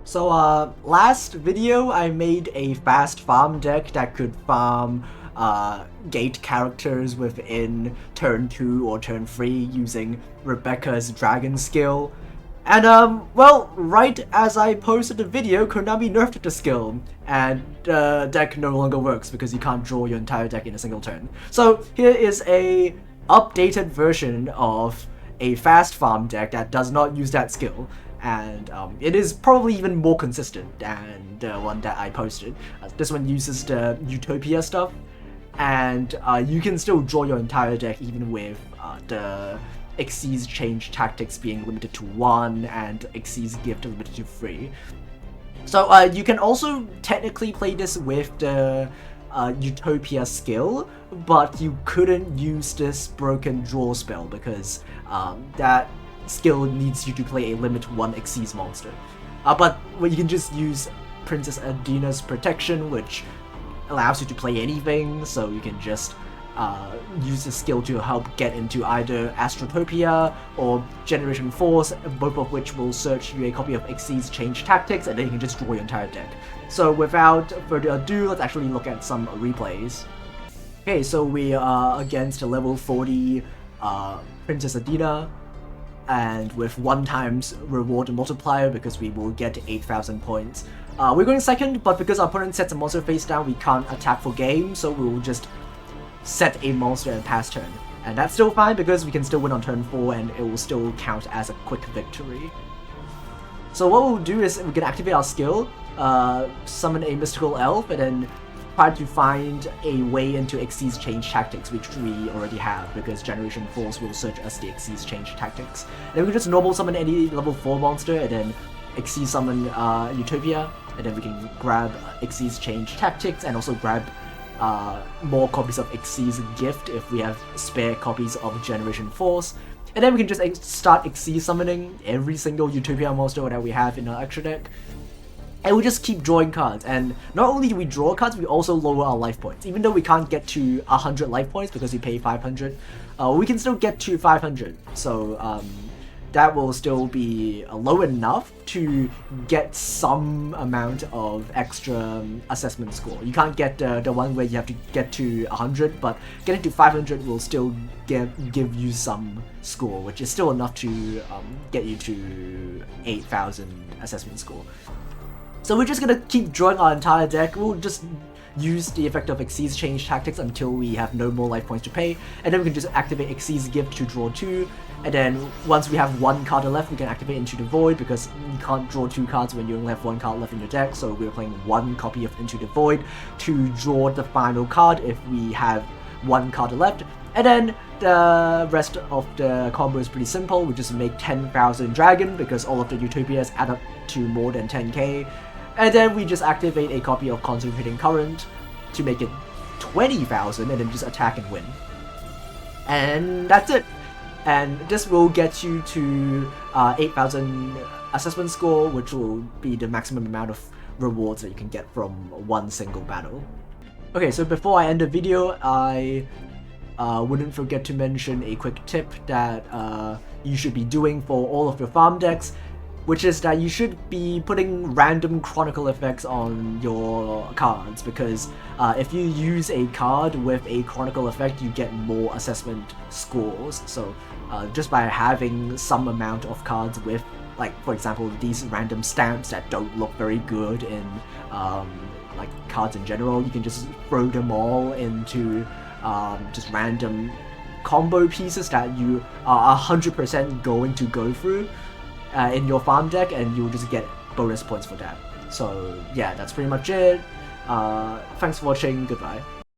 So last video I made a fast farm deck that could farm gate characters within turn 2 or turn 3 using Rebecca's dragon skill. And well, right as I posted the video, Konami nerfed the skill, and the deck no longer works because you can't draw your entire deck in a single turn. So here is a updated version of a fast farm deck that does not use that skill, and it is probably even more consistent than the one that I posted. This one uses the Utopia stuff, and you can still draw your entire deck even with the Xyz change tactics being limited to 1 and Xyz gift limited to 3. So you can also technically play this with the Utopia skill, but you couldn't use this broken draw spell because that skill needs you to play a limit 1 Xyz monster. But you can just use Princess Adena's protection, which allows you to play anything, so you can just use the skill to help get into either Astrotopia or Generation Force, both of which will search you a copy of Xyz Change Tactics, and then you can just draw your entire deck. So without further ado, let's actually look at some replays. Okay, so we are against a level 40 Princess Adena, and with 1 times reward multiplier because we will get 8,000 points. We're going second, but because our opponent sets a monster face down, we can't attack for game, so we will just set a monster and pass turn. And that's still fine because we can still win on turn 4 and it will still count as a quick victory. So what we'll do is we can activate our skill, summon a mystical elf, and then try to find a way into Xyz Change Tactics, which we already have because Generation Force will search us the Xyz Change Tactics. And then we can just normal summon any level 4 monster and then Xyz summon Utopia, and then we can grab Xyz Change Tactics and also grab more copies of Xyz Gift if we have spare copies of Generation Force. And then we can just start Xyz summoning every single Utopia monster that we have in our extra deck. And we just keep drawing cards, and not only do we draw cards, we also lower our life points. Even though we can't get to 100 life points because we pay 500, we can still get to 500. So that will still be low enough to get some amount of extra assessment score. You can't get the one where you have to get to 100, but getting to 500 will still give you some score, which is still enough to get you to 8,000 assessment score. So we're just gonna keep drawing our entire deck. We'll just use the effect of Xyz Change Tactics until we have no more life points to pay, and then we can just activate Xyz Gift to draw 2, and then once we have 1 card left, we can activate Into the Void because you can't draw 2 cards when you only have 1 card left in your deck, so we're playing 1 copy of Into the Void to draw the final card if we have 1 card left. And then the rest of the combo is pretty simple. We just make 10,000 dragon because all of the Utopias add up to more than 10k. And then we just activate a copy of Concentrating Current to make it 20,000 and then just attack and win. And that's it. And this will get you to 8,000 assessment score, which will be the maximum amount of rewards that you can get from 1 single battle. Okay, so before I end the video, I wouldn't forget to mention a quick tip that you should be doing for all of your farm decks, which is that you should be putting random chronicle effects on your cards, because if you use a card with a chronicle effect, you get more assessment scores. So just by having some amount of cards with, like, for example, these random stamps that don't look very good in like cards in general, you can just throw them all into just random combo pieces that you are 100% going to go through in your farm deck, and you'll just get bonus points for that. So yeah, that's pretty much it. Thanks for watching, goodbye.